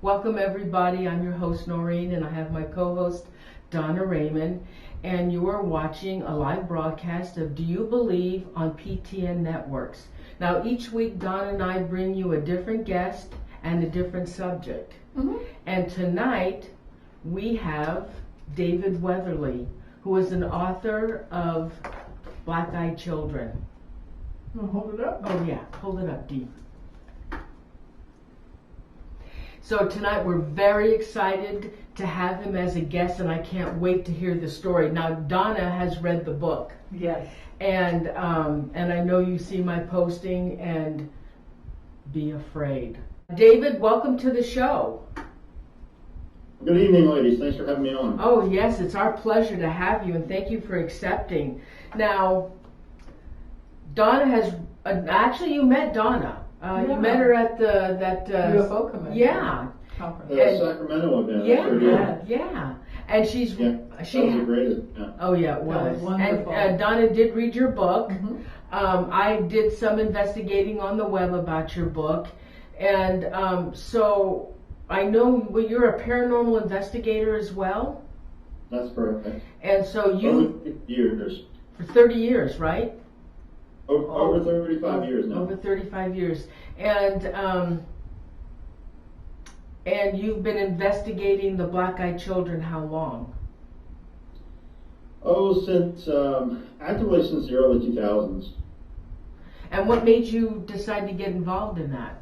Welcome everybody, I'm your host Norene and I have my co-host Donna Raymond, and you are watching a live broadcast of Do You Believe on PTN Networks. Now each week Donna and I bring you a different guest and a different subject. And tonight we have David Weatherly, who is an author of Black-Eyed Children. Hold it up. Oh yeah, hold it up, Dee. So tonight we're very excited to have him as a guest, and I can't wait to hear the story. Now Donna has read the book. Yes. And I know you see my posting, and be afraid. David, welcome to the show. Good evening, ladies. Thanks for having me on. Oh yes, it's our pleasure to have you, and thank you for accepting. Now, Donna has actually you met Donna. You met her at that UFO convention. Yeah. Conference. Sacramento event. Yeah. And she that was a great event. Oh yeah, it That was. was wonderful. And Donna did read your book. I did some investigating on the web about your book, and so I know you're a paranormal investigator as well. That's correct. And so you Years. for 30 years, right? Over 35 years now. Over 35 years, and you've been investigating the Black-Eyed Children how long? Since actively since the early 2000s. And what made you decide to get involved in that?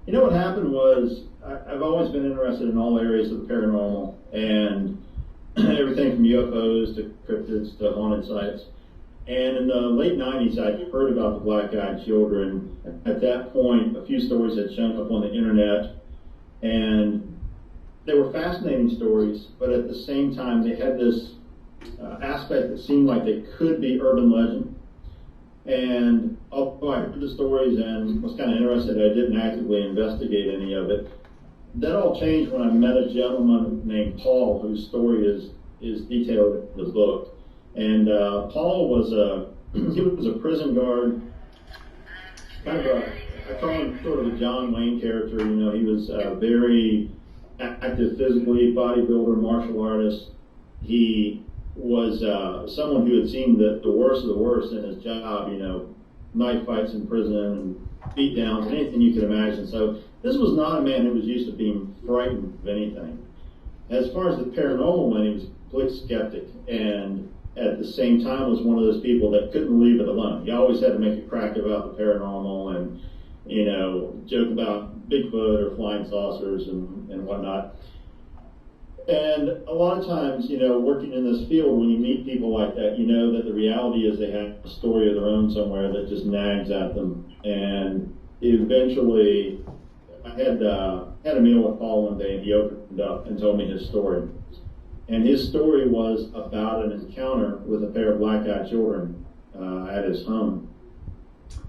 You know what happened was I've always been interested in all areas of the paranormal and everything from UFOs to cryptids to haunted sites. And in the late 90s, I'd heard about the Black-Eyed Children. At that point, a few stories had shown up on the internet, and they were fascinating stories, but at the same time, they had this aspect that seemed like they could be urban legend. And although I heard the stories and was kind of interested, I didn't actively investigate any of it. That all changed when I met a gentleman named Paul, whose story is detailed in the book. And Paul was he was a prison guard, kind of I call him sort of a John Wayne character. You know, he was very active physically, bodybuilder, martial artist. He was someone who had seen the worst of the worst in his job. You know, knife fights in prison and beat downs, anything you could imagine. So this was not a man who was used to being frightened of anything. As far as the paranormal went, he was a complete skeptic, and at the same time was one of those people that couldn't leave it alone. You always had to make a crack about the paranormal and, you know, joke about Bigfoot or flying saucers and whatnot. And a lot of times, you know, working in this field, when you meet people like that, you know that the reality is they have a story of their own somewhere that just nags at them. And eventually, I had a meal with Paul one day, and he opened up and told me his story. And his story was about an encounter with a pair of black-eyed children at his home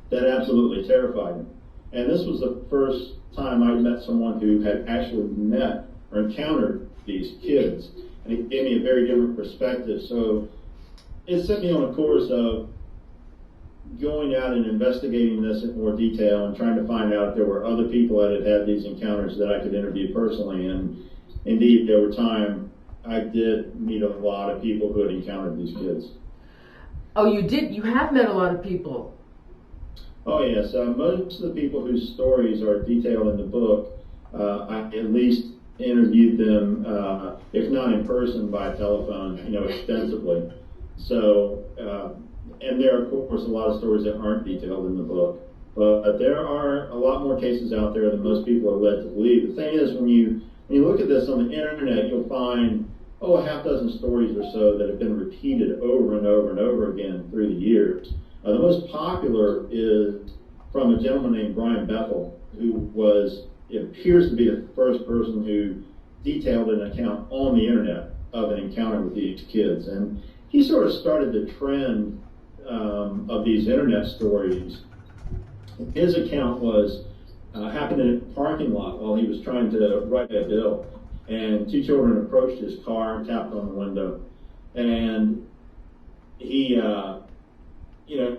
that absolutely terrified him. And this was the first time I met someone who had actually met or encountered these kids. And it gave me a very different perspective. So it set me on a course of going out and investigating this in more detail and trying to find out if there were other people that had had these encounters that I could interview personally. And indeed, there were times I did meet a lot of people who had encountered these kids. Oh, you did? You have met a lot of people? Oh, yes. Most of the people whose stories are detailed in the book, I at least interviewed them, if not in person, by telephone, you know, extensively. So, and there are, of course, a lot of stories that aren't detailed in the book. But there are a lot more cases out there than most people are led to believe. The thing is, when you look at this on the internet, you'll find a half dozen stories or so that have been repeated over and over and over again through the years. The most popular is from a gentleman named Brian Bethel, who it appears to be the first person who detailed an account on the internet of an encounter with these kids. And he sort of started the trend of these internet stories. His account happened in a parking lot while he was trying to write a bill. And two children approached his car, tapped on the window, and he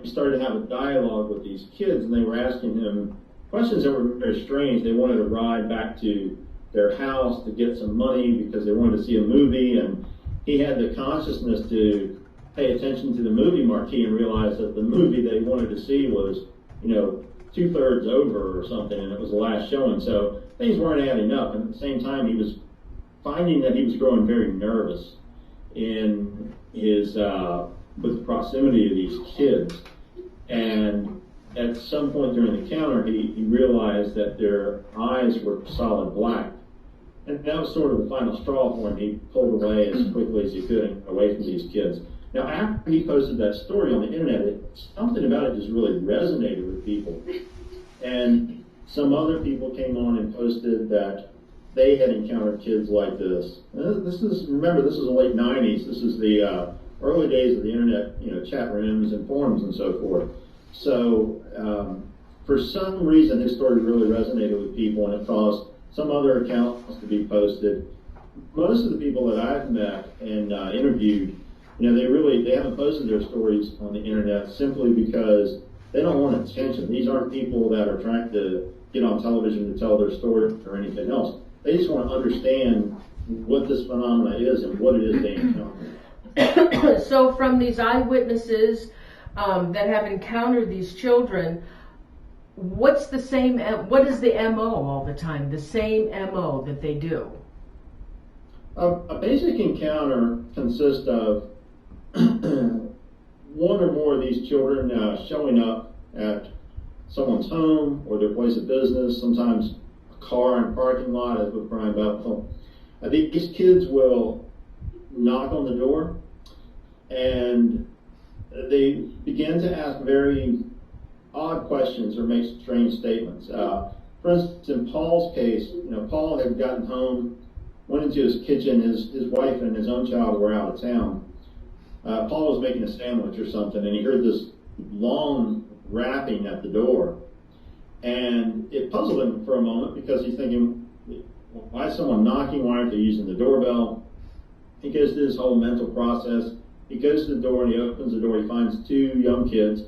started to have a dialogue with these kids, and they were asking him, questions that were very strange. They wanted to ride back to their house to get some money because they wanted to see a movie, and he had the consciousness to pay attention to the movie marquee and realize that the movie they wanted to see was, 2/3 over or something, and it was the last showing. So things weren't adding up. And at the same time, he was finding that he was growing very nervous in his with the proximity of these kids. And at some point during the encounter, he realized that their eyes were solid black. And that was sort of the final straw for him. He pulled away as quickly as he could away from these kids. Now, after he posted that story on the internet, something about it just really resonated with people. And some other people came on and posted that they had encountered kids like this. Remember, this is the late 90s. This is the early days of the internet, chat rooms and forums and so forth. So, for some reason, his story really resonated with people, and it caused some other accounts to be posted. Most of the people that I've met and interviewed, they haven't posted their stories on the internet simply because they don't want attention. These aren't people that are trying to get on television to tell their story or anything else. They just want to understand what this phenomena is and what it is they encounter. So from these eyewitnesses that have encountered these children, what is the MO all the time, the same MO that they do? A basic encounter consists of one or more of these children showing up at someone's home or their place of business, sometimes a car in a parking lot, as with Brian Bethel. These kids will knock on the door and they begin to ask very odd questions or make strange statements. For instance, in Paul's case, Paul had gotten home, went into his kitchen, his wife and his own child were out of town. Paul was making a sandwich or something, and he heard this long rapping at the door. And it puzzled him for a moment because he's thinking, why is someone knocking? Why aren't they using the doorbell? He goes through this whole mental process. He goes to the door and he opens the door. He finds two young kids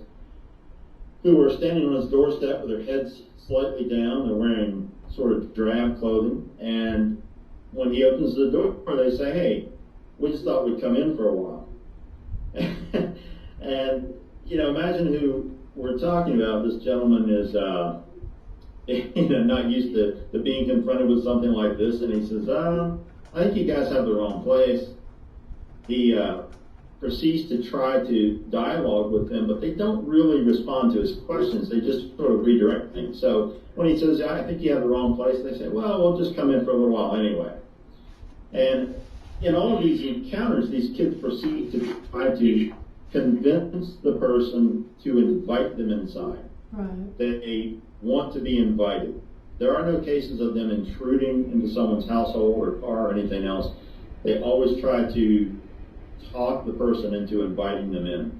who are standing on his doorstep with their heads slightly down. They're wearing sort of drab clothing. And when he opens the door, they say, "Hey, we just thought we'd come in for a while." And, imagine who we're talking about. This gentleman is, not used to being confronted with something like this. And he says, I think you guys have the wrong place. He proceeds to try to dialogue with them, but they don't really respond to his questions. They just sort of redirect things. So when he says, I think you have the wrong place, they say, well, we'll just come in for a little while anyway. And in all of these encounters, these kids proceed to try to convince the person to invite them inside. Right. They want to be invited. There are no cases of them intruding into someone's household or car or anything else. They always try to talk the person into inviting them in.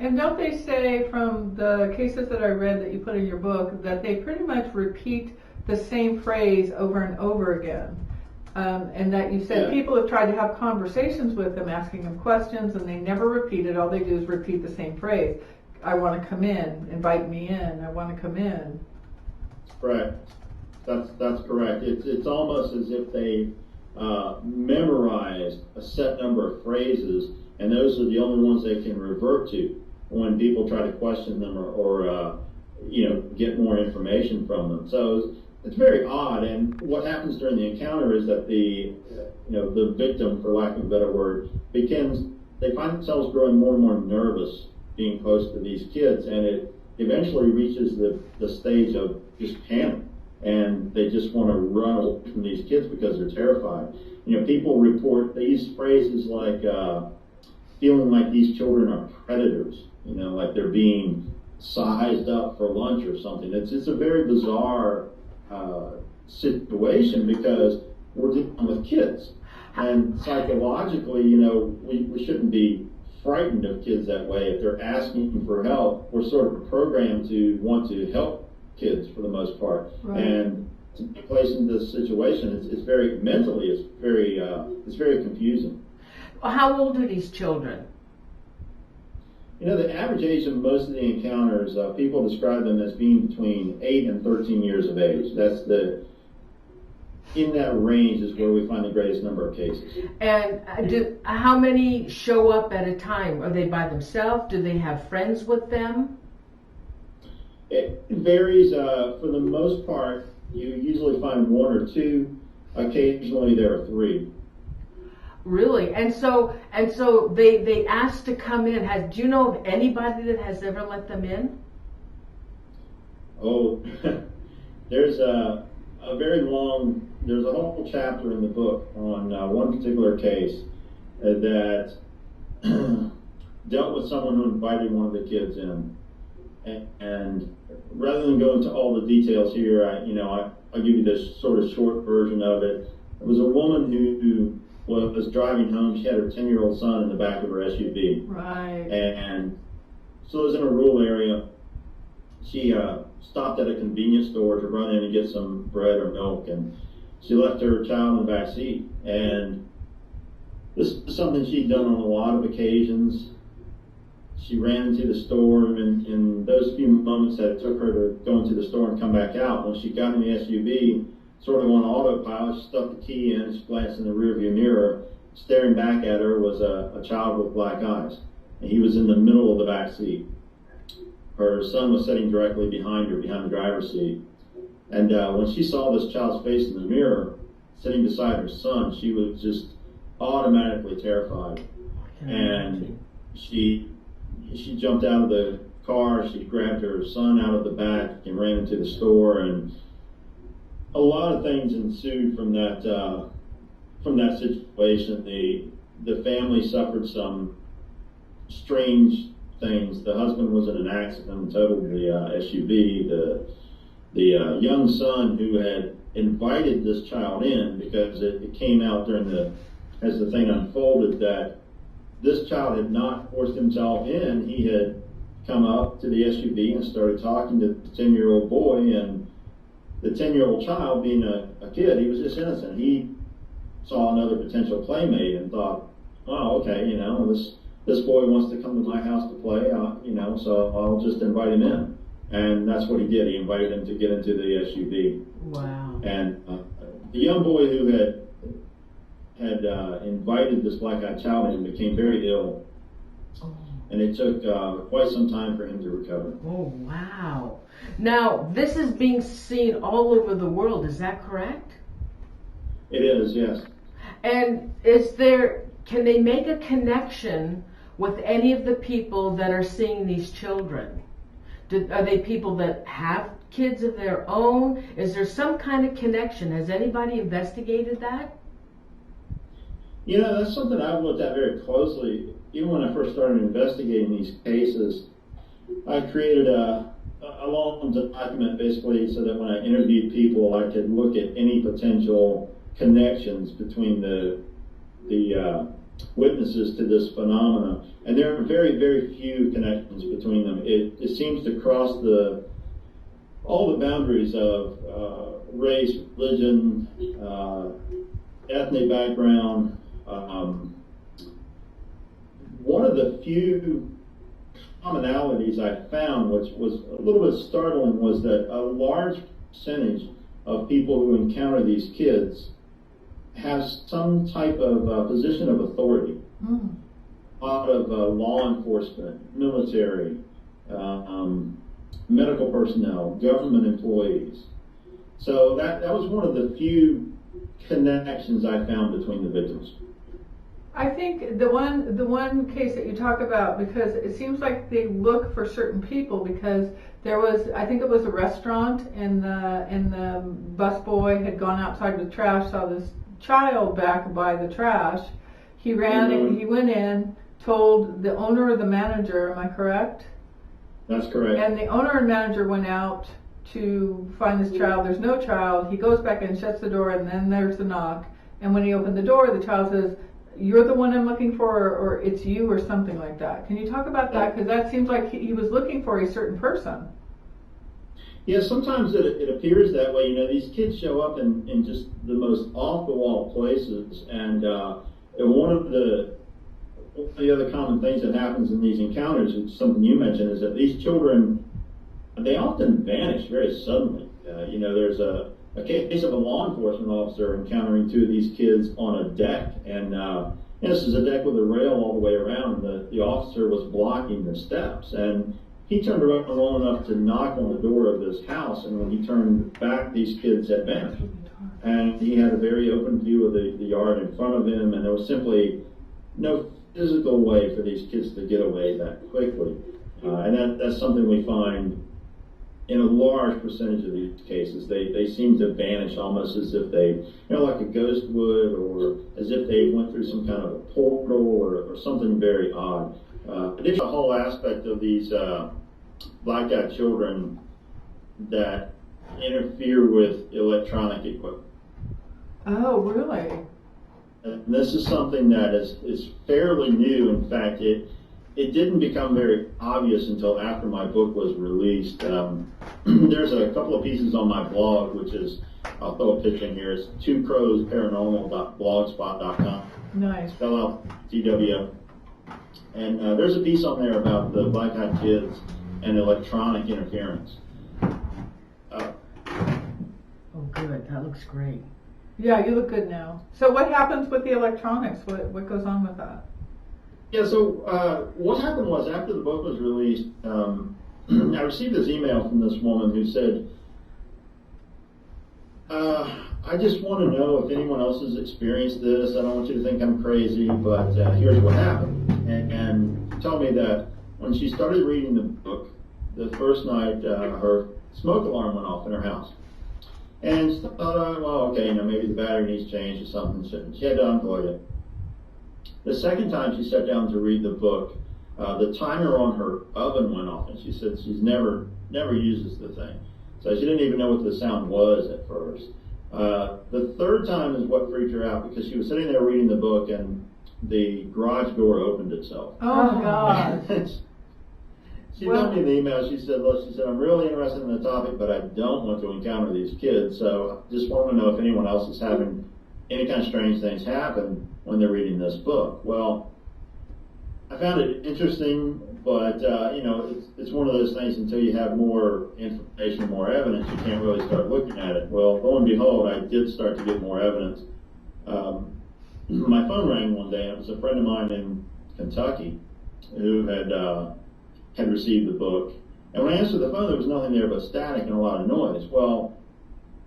And don't they say from the cases that I read that you put in your book that they pretty much repeat the same phrase over and over again? And that you said people have tried to have conversations with them, asking them questions, and they never repeat it. All they do is repeat the same phrase. I want to come in, invite me in, I want to come in. Correct. That's correct. It's almost as if they memorized a set number of phrases, and those are the only ones they can revert to when people try to question them or get more information from them. So it's very odd. And what happens during the encounter is that the victim, for lack of a better word, they find themselves growing more and more nervous being close to these kids, and it eventually reaches the stage of just panic. And they just want to run away from these kids because they're terrified. People report, they use phrases like feeling like these children are predators, like they're being sized up for lunch or something. It's a very bizarre situation because we're dealing with kids. And psychologically, we shouldn't be frightened of kids that way. If they're asking for help, we're sort of programmed to want to help kids for the most part. Right. And to be placed in this situation, it's very mentally, it's very confusing. How old are these children? You know, the average age of most of the encounters, people describe them as being between 8 and 13 years of age. In that range is where we find the greatest number of cases. And how many show up at a time? Are they by themselves? Do they have friends with them? It varies. For the most part, you usually find 1 or 2. Occasionally there are 3. Really? And so they ask to come in. Do you know of anybody that has ever let them in? Oh, there's a whole chapter in the book on one particular case that dealt with someone who invited one of the kids in. And rather than go into all the details here, I'll give you this sort of short version of it. It was a woman who was driving home. She had her 10-year-old son in the back of her SUV. Right. And so it was in a rural area. She stopped at a convenience store to run in and get some bread or milk, and she left her child in the back seat. And this is something she'd done on a lot of occasions. She ran into the store, and in those few moments that it took her to go into the store and come back out, when she got in the SUV, sort of on autopilot, she stuck the key in, she glanced in the rearview mirror. Staring back at her was a child with black eyes, and he was in the middle of the back seat. Her son was sitting directly behind her, behind the driver's seat. And when she saw this child's face in the mirror, sitting beside her son, she was just automatically terrified. And she jumped out of the car, she grabbed her son out of the back and ran into the store, and a lot of things ensued from that situation. The family suffered some strange things. The husband was in an accident and totaled the SUV. The young son who had invited this child in, because it came out as the thing unfolded, that this child had not forced himself in. He had come up to the SUV and started talking to the 10-year-old boy, and the 10-year-old child, being a kid, he was just innocent. He saw another potential playmate and thought, oh, okay, this boy wants to come to my house to play, so I'll just invite him in. And that's what he did. He invited him to get into the SUV. Wow. And the young boy who had invited this black-eyed child in became very ill. Oh. And it took quite some time for him to recover. Oh, wow. Now, this is being seen all over the world, is that correct? It is, yes. And can they make a connection with any of the people that are seeing these children? Are they people that have kids of their own? Is there some kind of connection? Has anybody investigated that? That's something I've looked at very closely. Even when I first started investigating these cases, I created a long document basically so that when I interviewed people, I could look at any potential connections between the witnesses to this phenomena. And there are very, very few connections between them. It seems to cross all the boundaries of race, religion, ethnic background. One of the few commonalities I found, which was a little bit startling, was that a large percentage of people who encounter these kids has some type of position of authority. A lot of law enforcement, military, medical personnel, government employees. So that was one of the few connections I found between the victims. I think the one case that you talk about, because it seems like they look for certain people, because I think it was a restaurant, and the busboy had gone outside with trash, saw this child back by the trash. He ran and he went in, told the owner or the manager, am I correct? That's correct. And the owner and manager went out to find this child. There's no child. He goes back in, shuts the door, and then there's the knock. And when he opened the door, the child says, you're the one I'm looking for, or it's you, or something like that. Can you talk about that? Because that seems like he was looking for a certain person. Yeah, sometimes it appears that way. These kids show up in just the most off-the-wall places, and one one of the other common things that happens in these encounters, it's something you mentioned, is that these children, they often vanish very suddenly. There's a case of a law enforcement officer encountering two of these kids on a deck, and this is a deck with a rail all the way around, and the officer was blocking the steps, and he turned around long enough to knock on the door of this house, and when he turned back, these kids had vanished. And he had a very open view of the yard in front of him, and there was simply no physical way for these kids to get away that quickly. And that's something we find in a large percentage of these cases. They seem to vanish almost as if they, like a ghost would, or as if they went through some kind of a portal or something very odd. There's a whole aspect of these blackeyed children that interfere with electronic equipment. Oh, really? And this is something that is fairly new. In fact, it didn't become very obvious until after my book was released. There's a couple of pieces on my blog, which is, I'll throw a picture in here, it's twocrowsparanormal.blogspot.com. Nice. Spell out TW. And there's a piece on there about the black-eyed kids and electronic interference. Oh, good. That looks great. Yeah, you look good now. So what happens with the electronics? What goes on with that? Yeah, so what happened was after the book was released, I received this email from this woman who said, I just want to know if anyone else has experienced this. I don't want you to think I'm crazy, but here's what happened. And told me that when she started reading the book, the first night her smoke alarm went off in her house. And she thought, okay, maybe the battery needs changed or something. She had to unplug it. The second time she sat down to read the book, the timer on her oven went off, and she said she's never uses the thing. So she didn't even know what the sound was at first. The third time is what freaked her out, because she was sitting there reading the book and the garage door opened itself. Oh my God. She told me in the email, she said, I'm really interested in the topic, but I don't want to encounter these kids, so I just want to know if anyone else is having any kind of strange things happen when they're reading this book. Well, I found it interesting, but it's one of those things, until you have more information, more evidence, you can't really start looking at it. Well, lo and behold, I did start to get more evidence. My phone rang one day, and it was a friend of mine in Kentucky who had received the book. And when I answered the phone, there was nothing there but static and a lot of noise. Well,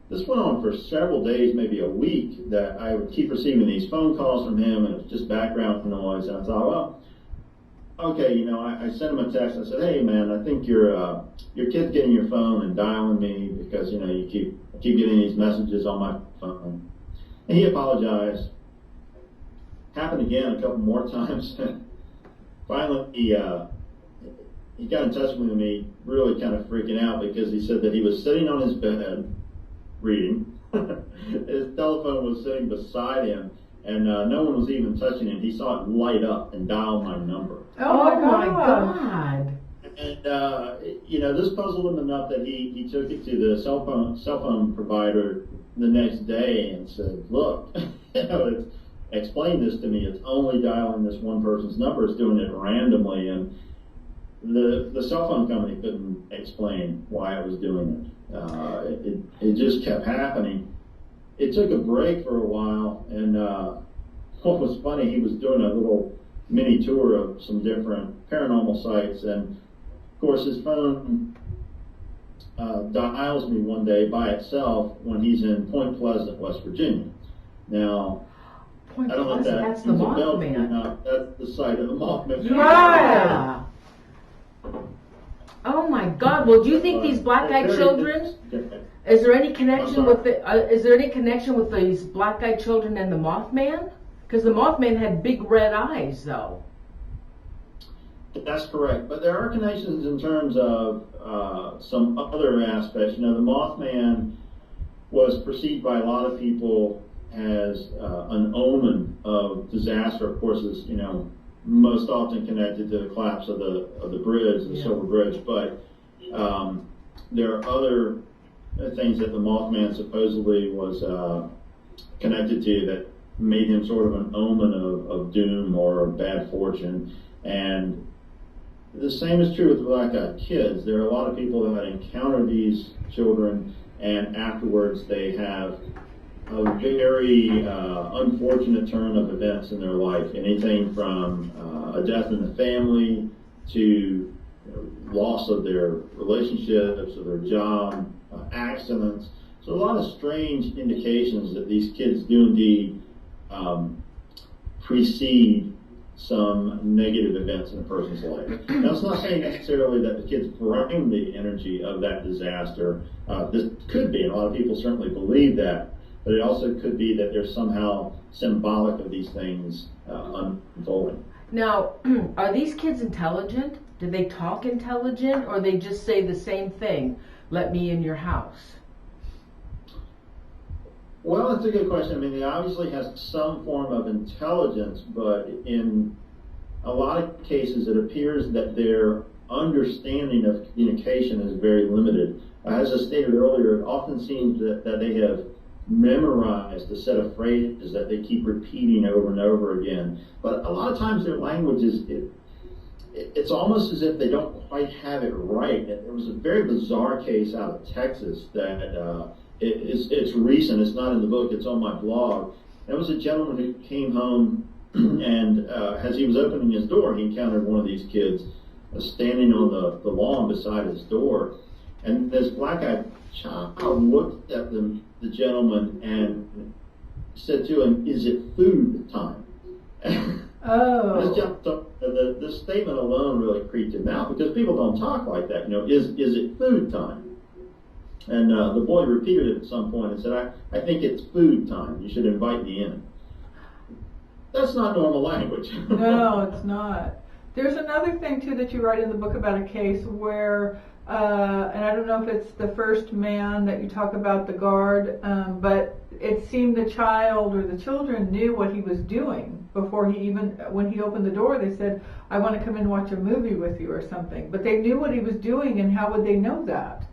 this went on for several days, maybe a week, that I would keep receiving these phone calls from him, and it was just background noise. And I thought, well, okay, I sent him a text. I said, hey, man, I think your kid's getting your phone and dialing me because, you keep getting these messages on my phone. And he apologized. Happened again a couple more times. Finally, he got in touch with me, really kind of freaking out, because he said that he was sitting on his bed reading. His telephone was sitting beside him, and no one was even touching it. He saw it light up and dial my number. Oh my God. And this puzzled him enough that he took it to the cell phone provider the next day and said, look, explain this to me. It's only dialing this one person's number. It's doing it randomly. And the cell phone company couldn't explain why it was doing it. It just kept happening. It took a break for a while, and what was funny, he was doing a little mini tour of some different paranormal sites, and of course his phone dials me one day by itself when he's in Point Pleasant, West Virginia. Now, Point I don't know if Pleasant, that's the Mothman. That's the site of the Mothman. Yeah. Oh my God! Well, do you think these black-eyed children? Is there any connection with is there any connection with these black-eyed children and the Mothman? Because the Mothman had big red eyes, though. That's correct, but there are connections in terms of some other aspects. The Mothman was perceived by a lot of people as an omen of disaster. Of course, is most often connected to the collapse of the bridge, the Silver Bridge. But there are other things that the Mothman supposedly was connected to that made him sort of an omen of doom or bad fortune. And the same is true with the black-eyed kids. There are a lot of people that encounter these children, and afterwards they have a very unfortunate turn of events in their life. Anything from a death in the family to loss of their relationships or their job, accidents. So a lot of strange indications that these kids do indeed precede some negative events in a person's life. Now, it's not saying necessarily that the kids bring the energy of that disaster. This could be, and a lot of people certainly believe that, but it also could be that they're somehow symbolic of these things unfolding. Now, are these kids intelligent? Do they talk intelligent, or they just say the same thing? Let me in your house. Well, that's a good question. I mean, they obviously have some form of intelligence, but in a lot of cases, it appears that their understanding of communication is very limited. As I stated earlier, it often seems that they have memorized a set of phrases that they keep repeating over and over again. But a lot of times their language it's almost as if they don't quite have it right. There was a very bizarre case out of Texas that it's recent. It's not in the book. It's on my blog. There was a gentleman who came home, and as he was opening his door, he encountered one of these kids standing on the lawn beside his door. And this black-eyed child looked at the gentleman and said to him, "Is it food time?" Oh. This statement alone really creeped him out, because people don't talk like that. Is it food time? And the boy repeated it at some point and said, I think it's food time. You should invite me in. That's not normal language. No, it's not. There's another thing, too, that you write in the book about a case where, and I don't know if it's the first man that you talk about, the guard, but it seemed the child or the children knew what he was doing before when he opened the door, they said, I want to come in and watch a movie with you or something. But they knew what he was doing, and how would they know that?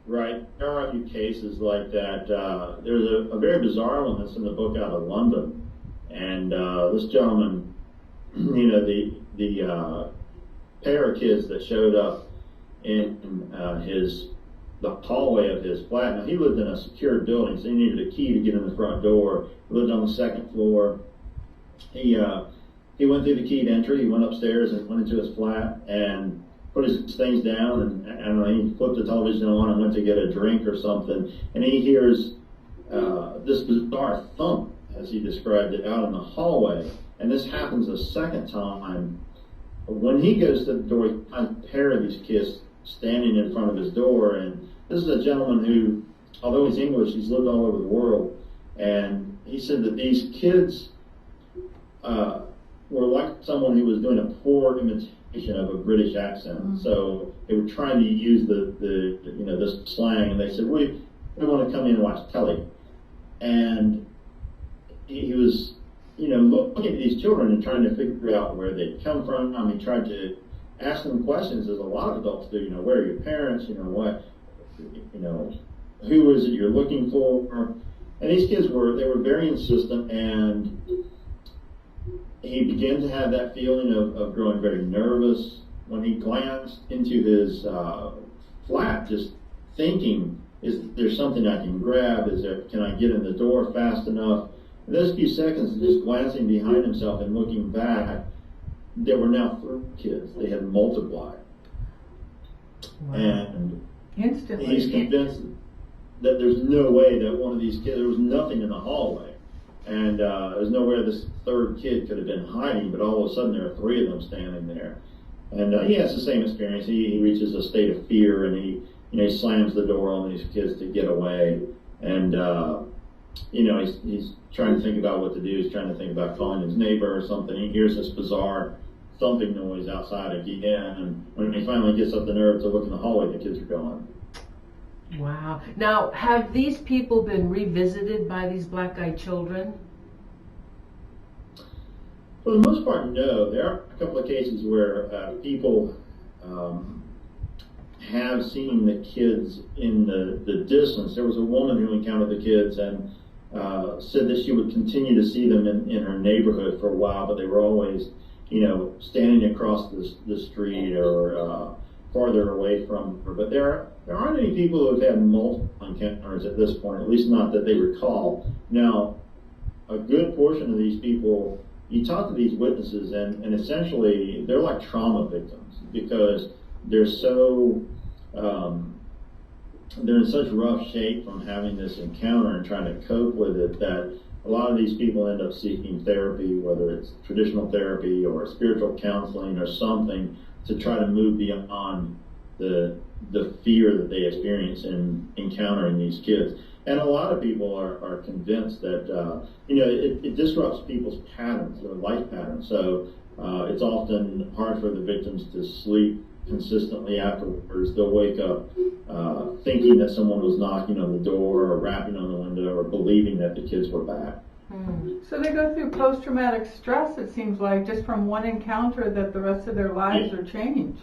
Right. There are a few cases like that. There's a very bizarre one that's in the book out of London. And this gentleman, the pair of kids that showed up in the hallway of his flat. Now, he lived in a secured building, so he needed a key to get in the front door. He lived on the second floor. He went through the keyed entry. He went upstairs and went into his flat and put his things down, and I don't know, he flipped the television on and went to get a drink or something, and he hears this bizarre thump, as he described it, out in the hallway. And this happens a second time. When he goes to the door, he finds a pair of these kids standing in front of his door, and this is a gentleman who, although he's English, he's lived all over the world, and he said that these kids were like someone who was doing a poor imitation of a British accent. Mm-hmm. So they were trying to use this slang, and they said, we want to come in and watch telly. And he was, looking at these children and trying to figure out where they'd come from. I mean, he tried to ask them questions, as a lot of adults do. Where are your parents? What? Who is it you're looking for? And these kids were very insistent, and he began to have that feeling of growing very nervous when he glanced into his flat, just thinking, is there something I can grab? Can I get in the door fast enough? In those few seconds, just glancing behind himself and looking back, there were now 3 kids. They had multiplied. Wow. And instantly, he's convinced that there's no way that one of these kids, there was nothing in the hallway. And there's nowhere this third kid could have been hiding, but all of a sudden there are 3 of them standing there. And he has the same experience. He reaches a state of fear, and he slams the door on these kids to get away. And he's trying to think about what to do. He's trying to think about calling his neighbor or something. He hears this bizarre thumping noise outside again, and when he finally gets up the nerve to look in the hallway, the kids are gone. Wow. Now, have these people been revisited by these black-eyed children? For the most part, no. There are a couple of cases where people have seen the kids in the distance. There was a woman who encountered the kids, and said that she would continue to see them in her neighborhood for a while, but they were always, standing across the street or farther away from her. But there aren't any people who have had multiple encounters at this point, at least not that they recall. Now, a good portion of these people, you talk to these witnesses, and essentially they're like trauma victims because they're so they're in such rough shape from having this encounter and trying to cope with it that a lot of these people end up seeking therapy, whether it's traditional therapy or spiritual counseling or something, to try to move beyond the fear that they experience in encountering these kids. And a lot of people are convinced that it disrupts people's patterns, their life patterns. So it's often hard for the victims to sleep consistently afterwards. They'll wake up thinking that someone was knocking on the door or rapping on the window or believing that the kids were back. So they go through post-traumatic stress, it seems like, just from one encounter, that the rest of their lives are changed.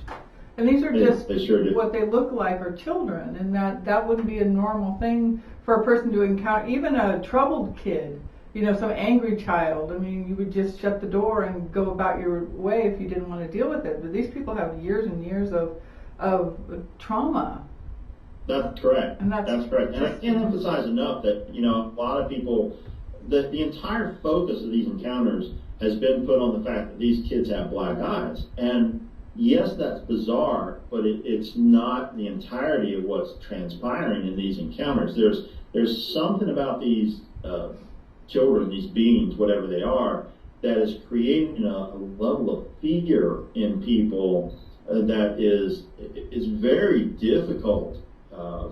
And these are just what they look like are children, and that wouldn't be a normal thing for a person to encounter, even a troubled kid, some angry child. I mean, you would just shut the door and go about your way if you didn't want to deal with it. But these people have years and years of trauma. That's correct. That's correct. And I can't emphasize enough that, a lot of people, the entire focus of these encounters has been put on the fact that these kids have black eyes. And yes, that's bizarre, but it's not the entirety of what's transpiring in these encounters. There's something about these children, these beings, whatever they are, that is creating a level of fear in people that is very difficult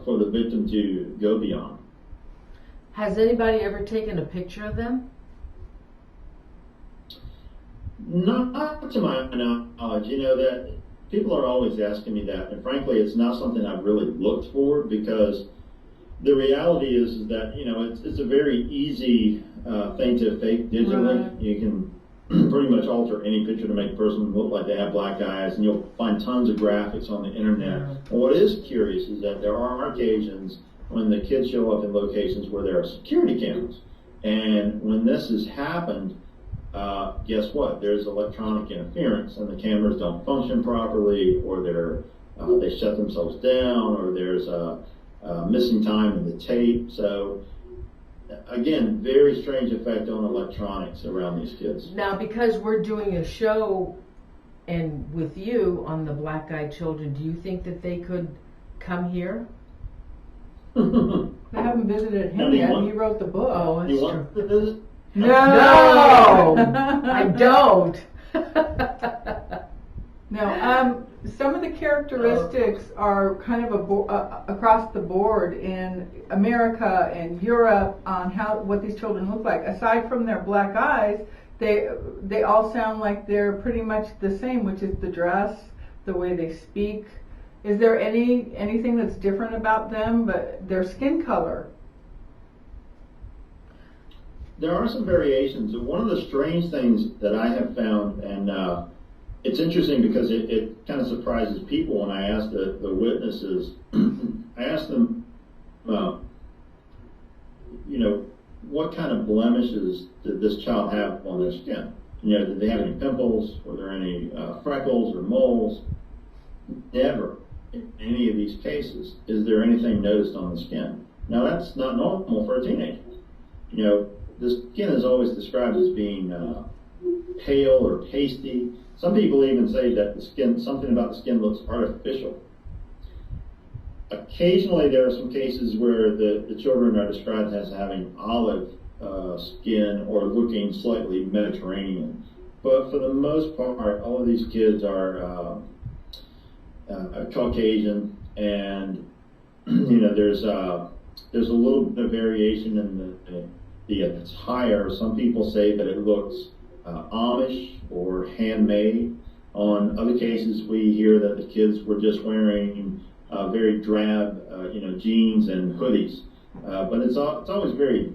for the victim to go beyond. Has anybody ever taken a picture of them? Not to my knowledge. That people are always asking me that, and frankly, it's not something I've really looked for, because the reality is that it's a very easy thing to fake digitally. Right. You can pretty much alter any picture to make a person look like they have black eyes, and you'll find tons of graphics on the internet. Yeah. And what is curious is that there are occasions when the kids show up in locations where there are security cameras, and when this has happened, guess what? There's electronic interference, and the cameras don't function properly, or they shut themselves down, or there's missing time in the tape. So again, very strange effect on electronics around these kids. Now, because we're doing a show and with you on the black-eyed children, do you think that they could come here? They haven't visited him yet. He wrote the book. Oh, that's you true. Want to visit? No, I don't. No, some of the characteristics are kind of across the board in America and Europe on what these children look like. Aside from their black eyes, they all sound like they're pretty much the same, which is the dress, the way they speak. Is there anything that's different about them but their skin color? There are some variations. One of the strange things that I have found, and it's interesting because it kind of surprises people when I ask the witnesses, I ask them, what kind of blemishes did this child have on their skin? Did they have any pimples? Were there any freckles or moles? Never in any of these cases is there anything noticed on the skin. Now, that's not normal for a teenager. The skin is always described as being pale or pasty. Some people even say that something about the skin looks artificial. Occasionally there are some cases where the children are described as having olive skin or looking slightly Mediterranean. But for the most part, all of these kids are Caucasian, and there's a little bit of variation in the attire. Some people say that it looks Amish or handmade. On other cases, we hear that the kids were just wearing very drab, jeans and hoodies. But it's always very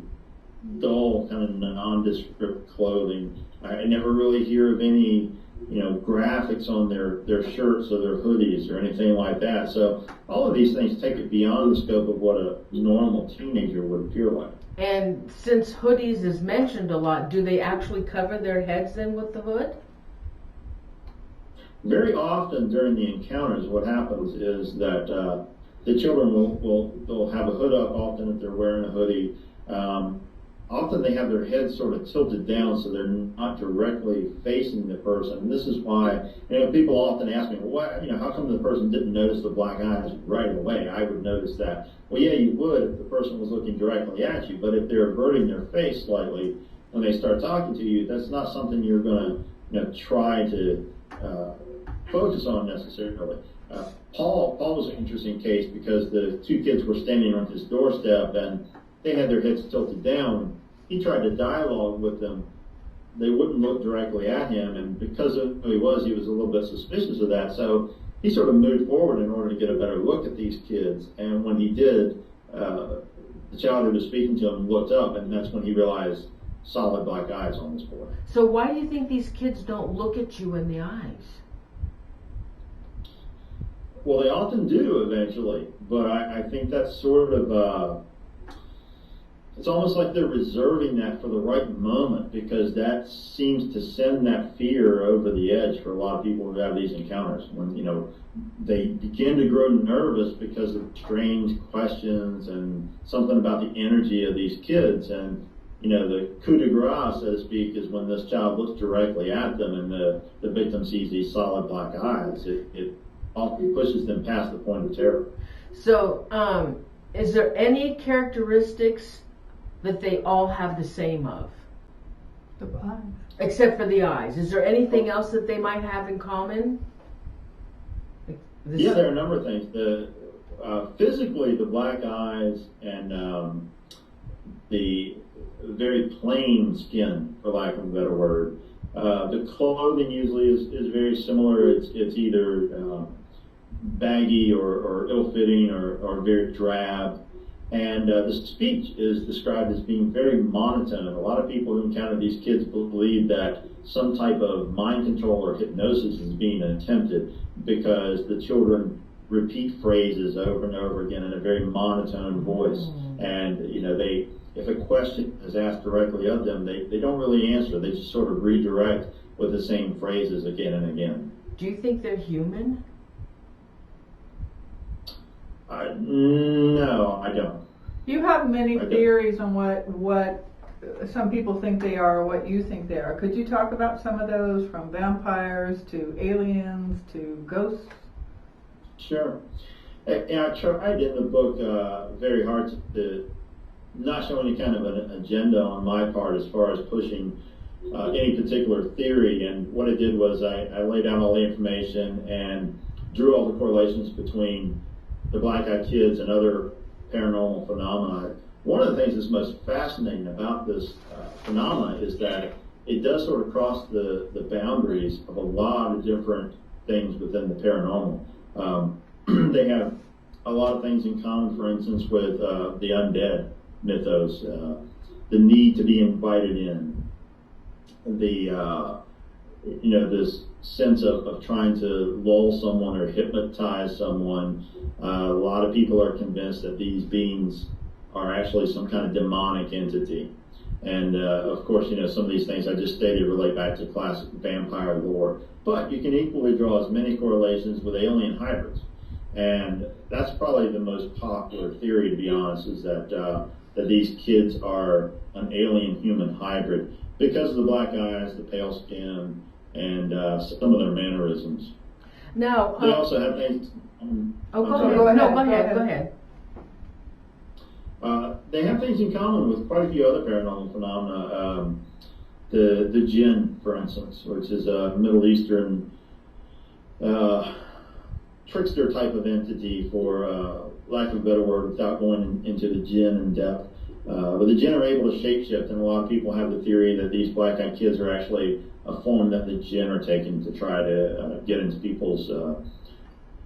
dull, kind of nondescript clothing. I never really hear of any, graphics on their shirts or their hoodies or anything like that. So all of these things take it beyond the scope of what a normal teenager would appear like. And since hoodies is mentioned a lot, do they actually cover their heads then with the hood? Very often during the encounters, what happens is that the children will have a hood up. Often, if they're wearing a hoodie, often they have their heads sort of tilted down so they're not directly facing the person. And this is why, people often ask me, well, how come the person didn't notice the black eyes right away? I would notice that. Well, yeah, you would if the person was looking directly at you, but if they're averting their face slightly when they start talking to you, that's not something you're going to try to focus on necessarily. Paul was an interesting case because the two kids were standing on his doorstep and they had their heads tilted down. He tried to dialogue with them. They wouldn't look directly at him, and because of who he was a little bit suspicious of that. So he sort of moved forward in order to get a better look at these kids. And when he did, the child who was speaking to him looked up, and that's when he realized solid black eyes on this boy. So why do you think these kids don't look at you in the eyes? Well, they often do eventually, but I think that's sort of, it's almost like they're reserving that for the right moment, because that seems to send that fear over the edge for a lot of people who have these encounters. When, they begin to grow nervous because of strange questions and something about the energy of these kids. And, the coup de grace, so to speak, is when this child looks directly at them and the victim sees these solid black eyes. It often pushes them past the point of terror. So, is there any characteristics that they all have the same of? The eyes. Except for the eyes. Is there anything else that they might have in common? Yeah, there are a number of things. Physically, the black eyes and the very plain skin, for lack of a better word. The clothing usually is very similar. It's either baggy or ill-fitting or very drab. And the speech is described as being very monotone. A lot of people who encounter these kids believe that some type of mind control or hypnosis is being attempted, because the children repeat phrases over and over again in a very monotone voice. And, if a question is asked directly of them, they don't really answer. They just sort of redirect with the same phrases again and again. Do you think they're human? No, I don't. You have many theories on what some people think they are or what you think they are. Could you talk about some of those, from vampires to aliens to ghosts? Sure. And I tried in the book very hard to not show any kind of an agenda on my part as far as pushing any particular theory. And what I did was I laid out all the information and drew all the correlations between the black-eyed kids and other paranormal phenomena. One of the things that's most fascinating about this phenomena is that it does sort of cross the boundaries of a lot of different things within the paranormal. They have a lot of things in common, for instance, with the undead mythos, the need to be invited in, this sense of trying to lull someone or hypnotize someone. A lot of people are convinced that these beings are actually some kind of demonic entity. And of course, some of these things I just stated relate back to classic vampire lore. But you can equally draw as many correlations with alien hybrids. And that's probably the most popular theory, to be honest, is that these kids are an alien-human hybrid because of the black eyes, the pale skin, and some of their mannerisms. Now, they also have things. Go ahead. They have things in common with quite a few other paranormal phenomena. The jinn, for instance, which is a Middle Eastern trickster type of entity, for lack of a better word, without going into the jinn in depth. But the jinn are able to shapeshift, and a lot of people have the theory that these black-eyed kids are actually a form that the jinn are taking to try to get into people's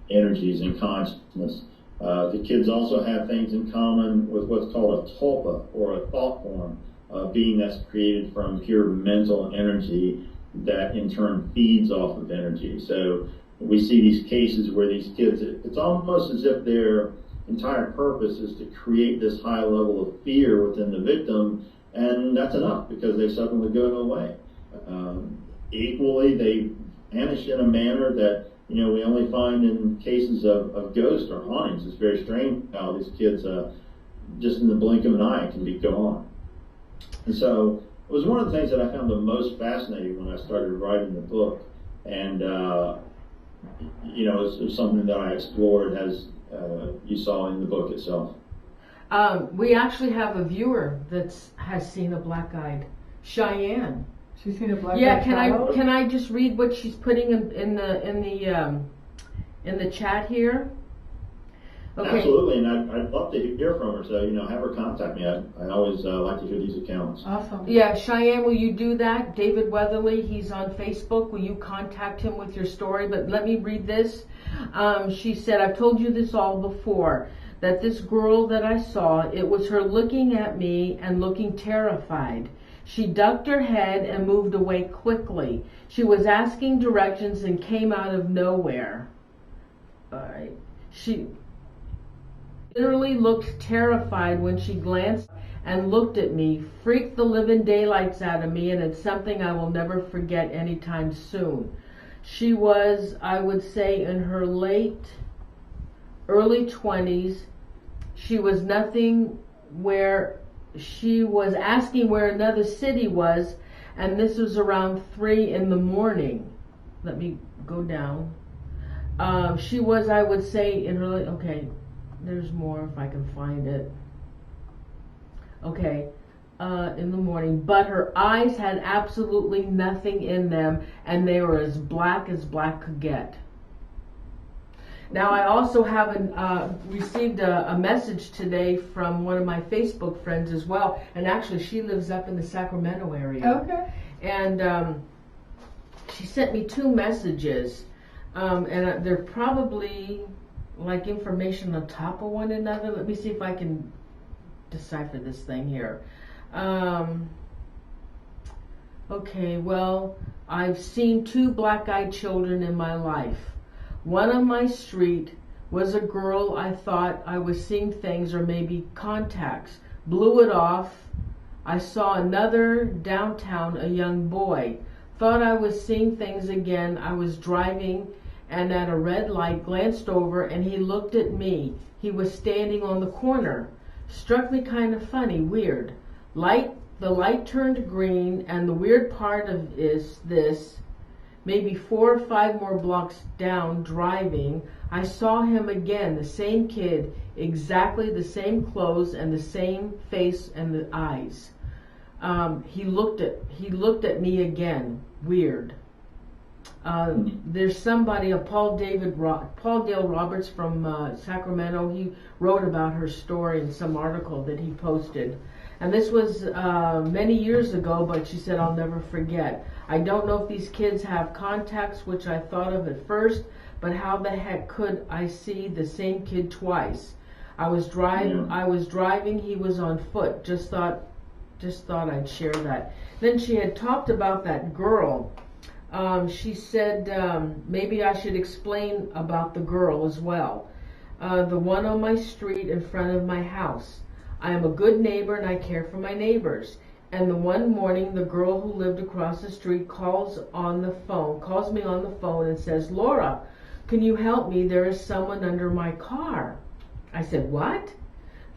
energies and consciousness. The kids also have things in common with what's called a tulpa, or a thought form, a being that's created from pure mental energy that in turn feeds off of energy. So we see these cases where these kids, it's almost as if they're entire purpose is to create this high level of fear within the victim, and that's enough because they suddenly go away. Equally, they vanish in a manner that we only find in cases of ghosts or hauntings. It's very strange how these kids, just in the blink of an eye, can be gone. And so it was one of the things that I found the most fascinating when I started writing the book. And, it's something that I explored as you saw in the book itself. We actually have a viewer that has seen a black-eyed Cheyenne. She's seen a black-eyed Yeah, child? can I just read what she's putting in the chat here? Okay. Absolutely, and I'd love to hear from her. So have her contact me. I always like to hear these accounts. Awesome. Yeah, Cheyenne, will you do that? David Weatherly, he's on Facebook. Will you contact him with your story? But let me read this. She said, I've told you this all before, that this girl that I saw, it was her looking at me and looking terrified. She ducked her head and moved away quickly. She was asking directions and came out of nowhere. All right. She literally looked terrified when she glanced and looked at me, freaked the living daylights out of me, and it's something I will never forget anytime soon. She was, I would say, in her early 20s. She was she was asking where another city was, and this was around 3 a.m. Let me go down. She was, I would say, in her, okay, there's more if I can find it. Okay, in the morning, but her eyes had absolutely nothing in them, and they were as black could get. Now, I also have received a message today from one of my Facebook friends as well, and actually she lives up in the Sacramento area. Okay. And she sent me 2 messages, and they're probably like information on top of one another. Let me see if I can decipher this thing here. Okay, well, I've seen 2 black-eyed children in my life. One on my street was a girl. I thought I was seeing things or maybe contacts. Blew it off. I saw another downtown, a young boy. Thought I was seeing things again. I was driving and at a red light glanced over and he looked at me. He was standing on the corner. Struck me kind of funny, weird. The light turned green, and the weird part of this, maybe 4 or 5 more blocks down driving, I saw him again, the same kid, exactly the same clothes and the same face and the eyes. He looked at me again, weird. There's somebody, Paul Dale Roberts from Sacramento. He wrote about her story in some article that he posted. And this was many years ago, but she said, I'll never forget. I don't know if these kids have contacts, which I thought of at first, but how the heck could I see the same kid twice? I was driving, he was on foot. Just thought I'd share that. Then she had talked about that girl. She said maybe I should explain about the girl as well. The one on my street in front of my house. I am a good neighbor and I care for my neighbors. And the one morning, the girl who lived across the street calls me on the phone and says, Laura, can you help me? There is someone under my car. I said, what?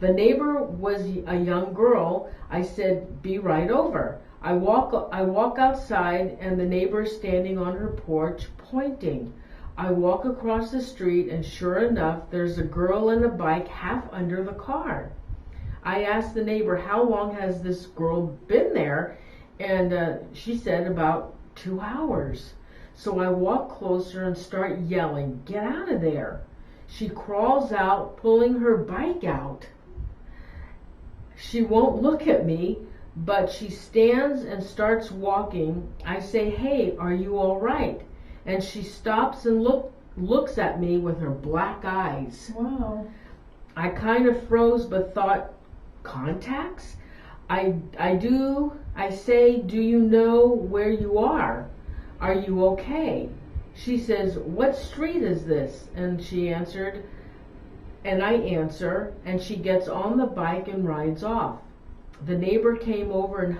The neighbor was a young girl. I said, be right over. I walk outside and the neighbor is standing on her porch pointing. I walk across the street and sure enough, there's a girl and a bike half under the car. I asked the neighbor, how long has this girl been there? And she said about 2 hours. So I walk closer and start yelling, get out of there. She crawls out, pulling her bike out. She won't look at me, but she stands and starts walking. I say, hey, are you all right? And she stops and looks at me with her black eyes. Wow. I kind of froze, but thought, contacts? I say, do you know where you are? Are you okay? She says, what street is this? And she answered, And I answer, and she gets on the bike and rides off. The neighbor came over and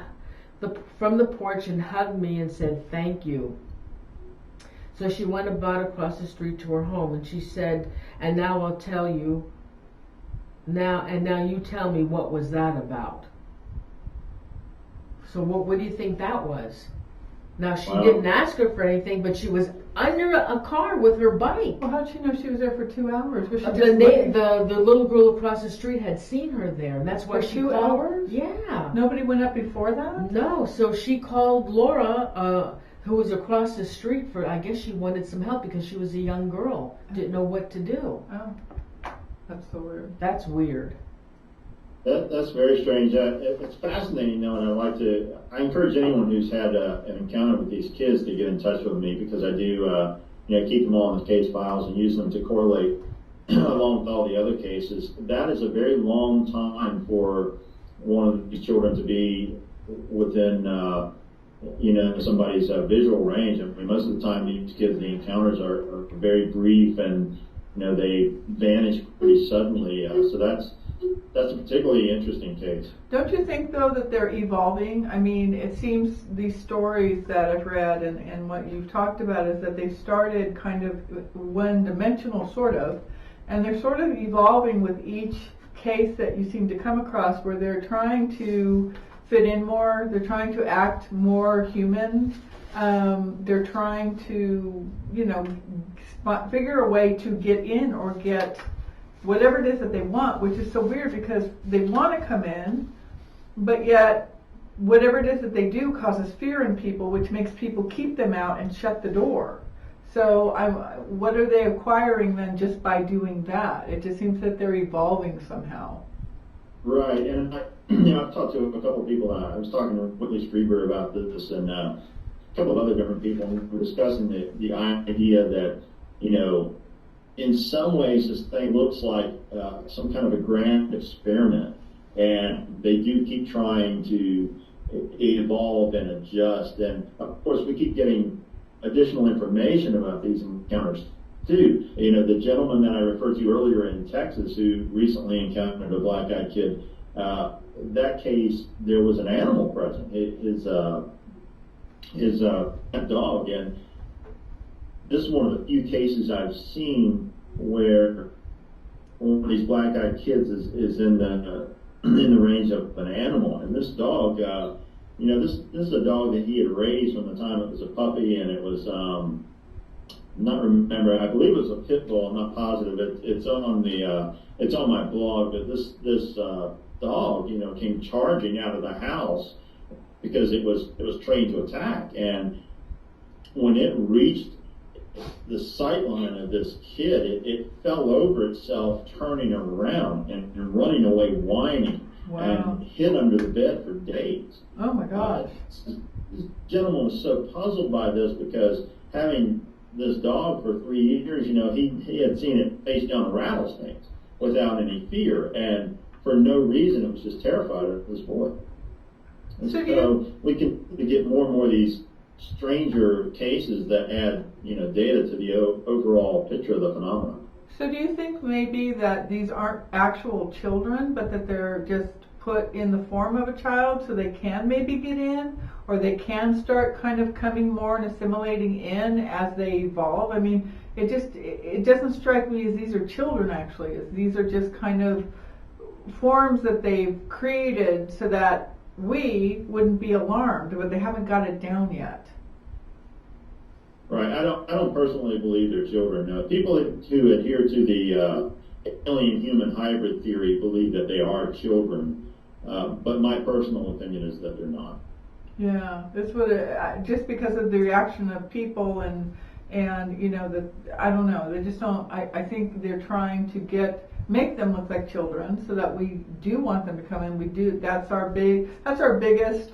from the porch and hugged me and said, "Thank you." So she went about across the street to her home, and she said, "And now I'll tell you, now you tell me, what was that about?" So what do you think that was? Now, she didn't ask her for anything, but she was under a car with her bike. Well, how'd she know she was there for 2 hours? Was she just The little girl across the street had seen her there, and that's why for she 2 called. hours? Yeah. Nobody went up before that? No, so she called Laura, who was across the street I guess she wanted some help because she was a young girl, didn't know what to do. Oh, that's so weird. That's weird. That's very strange. It's fascinating though, and I encourage anyone who's had an encounter with these kids to get in touch with me, because I do, keep them all in the case files and use them to correlate along with all the other cases. That is a very long time for one of these children to be within, somebody's visual range. I mean, most of the time these kids, the encounters are very brief, and they vanish pretty suddenly. So that's a particularly interesting case. Don't you think, though, that they're evolving? I mean, it seems these stories that I've read and what you've talked about is that they started kind of one-dimensional, sort of, and they're sort of evolving with each case that you seem to come across, where they're trying to fit in more, they're trying to act more human, they're trying to, figure a way to get in or get whatever it is that they want, which is so weird because they want to come in, but yet whatever it is that they do causes fear in people, which makes people keep them out and shut the door. So what are they acquiring then just by doing that? It just seems that they're evolving somehow. Right, and I've talked to a couple of people. I was talking to Whitley Strieber about this, and a couple of other different people. We were discussing the idea that, in some ways this thing looks like some kind of a grand experiment, and they do keep trying to evolve and adjust. And of course, we keep getting additional information about these encounters too. The gentleman that I referred to earlier in Texas who recently encountered a black-eyed kid, that case, there was an animal present, his dog, and this is one of the few cases I've seen where one of these black-eyed kids is in the range of an animal. And this dog, this is a dog that he had raised from the time it was a puppy, and it was I believe it was a pit bull. I'm not positive. It's on my blog. But this dog, came charging out of the house because it was trained to attack, and when it reached the sight line of this kid, it fell over itself, turning around and running away whining. Wow. And hid under the bed for days. Oh my gosh. This gentleman was so puzzled by this because having this dog for 3 years, he had seen it face down rattlesnakes without any fear, and for no reason it was just terrified of this boy. And so we can get more and more of these stranger cases that add, data to the overall picture of the phenomenon. So do you think maybe that these aren't actual children, but that they're just put in the form of a child so they can maybe get in, or they can start kind of coming more and assimilating in as they evolve? I mean, it doesn't strike me as these are children actually, as these are just kind of forms that they've created so that we wouldn't be alarmed, but they haven't got it down yet. Right. I don't personally believe they're children. No. People who adhere to the alien-human hybrid theory believe that they are children, but my personal opinion is that they're not. Yeah, that's what just because of the reaction of people and I don't know. They just don't. I think they're trying to make them look like children so that we do want them to come in. We do. That's our biggest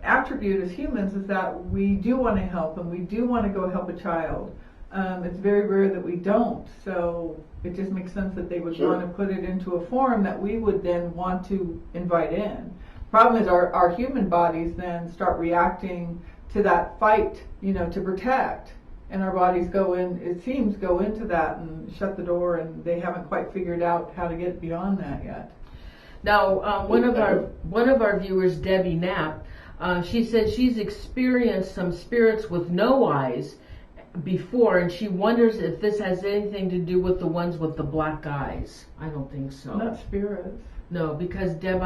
attribute as humans, is that we do want to help, and we do want to go help a child. It's very rare that we don't, so it just makes sense that they would want to put it into a form that we would then want to invite in. Problem is our human bodies then start reacting to that fight, to protect, and our bodies go in, it seems, go into that and shut the door, and they haven't quite figured out how to get beyond that yet. Now, one of our viewers, Debbie Knapp, she said she's experienced some spirits with no eyes before, and she wonders if this has anything to do with the ones with the black eyes. I don't think so. Not spirits. No, because Deb,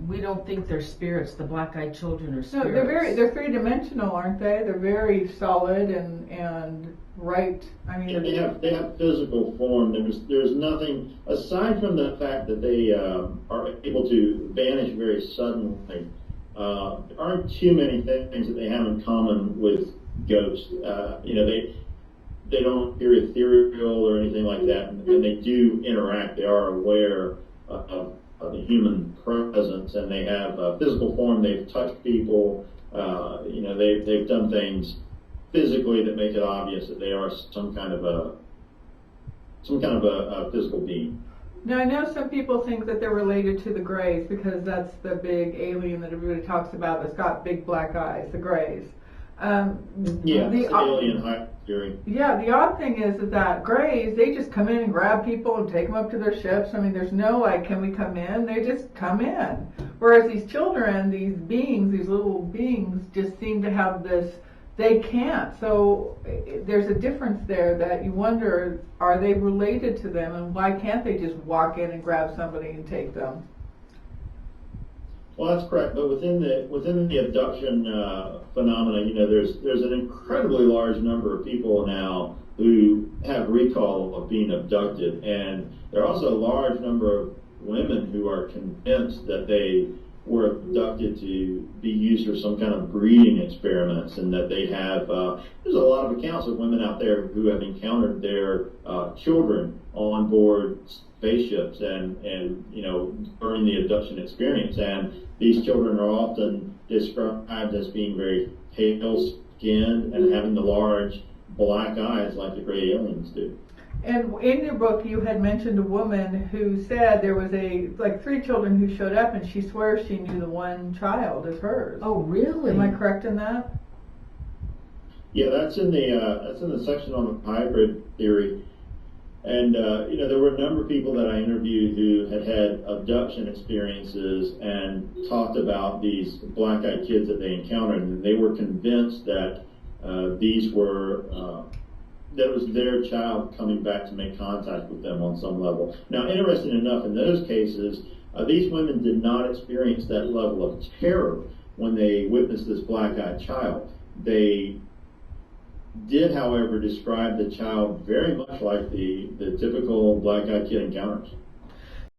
we don't think they're spirits. The black-eyed children are spirits. No, they're three-dimensional, aren't they? They're very solid and right. I mean, yeah, they have physical form. There's nothing aside from the fact that they are able to vanish very suddenly. There aren't too many things that they have in common with ghosts. They don't appear ethereal or anything like that, and they do interact. They are aware of the human presence, and they have physical form. They've touched people. They've done things physically that make it obvious that they are some kind of a physical being. Now, I know some people think that they're related to the Greys because that's the big alien that everybody talks about that's got big black eyes, the Greys. The alien hype theory. Yeah, the odd thing is that Greys, they just come in and grab people and take them up to their ships. I mean, there's no like, can we come in? They just come in. Whereas these children, these beings, these little beings, just seem to have this, they can't. So there's a difference there that you wonder, are they related to them, and why can't they just walk in and grab somebody and take them? Well, that's correct. But within the abduction phenomena, there's an incredibly large number of people now who have recall of being abducted, and there are also a large number of women who are convinced that they were abducted to be used for some kind of breeding experiments, and that they have. There's a lot of accounts of women out there who have encountered their children on board spaceships and during the abduction experience, and these children are often described as being very pale skinned and having the large black eyes like the gray aliens do. And in your book, you had mentioned a woman who said there was three children who showed up, and she swears she knew the one child as hers. Oh, really? Am I correct in that? Yeah, that's in the section on the hybrid theory. And there were a number of people that I interviewed who had abduction experiences and talked about these black-eyed kids that they encountered, and they were convinced that these were that it was their child coming back to make contact with them on some level. Now, interesting enough, in those cases, these women did not experience that level of terror when they witnessed this black-eyed child. They did, however, describe the child very much like the typical black-eyed kid encounters.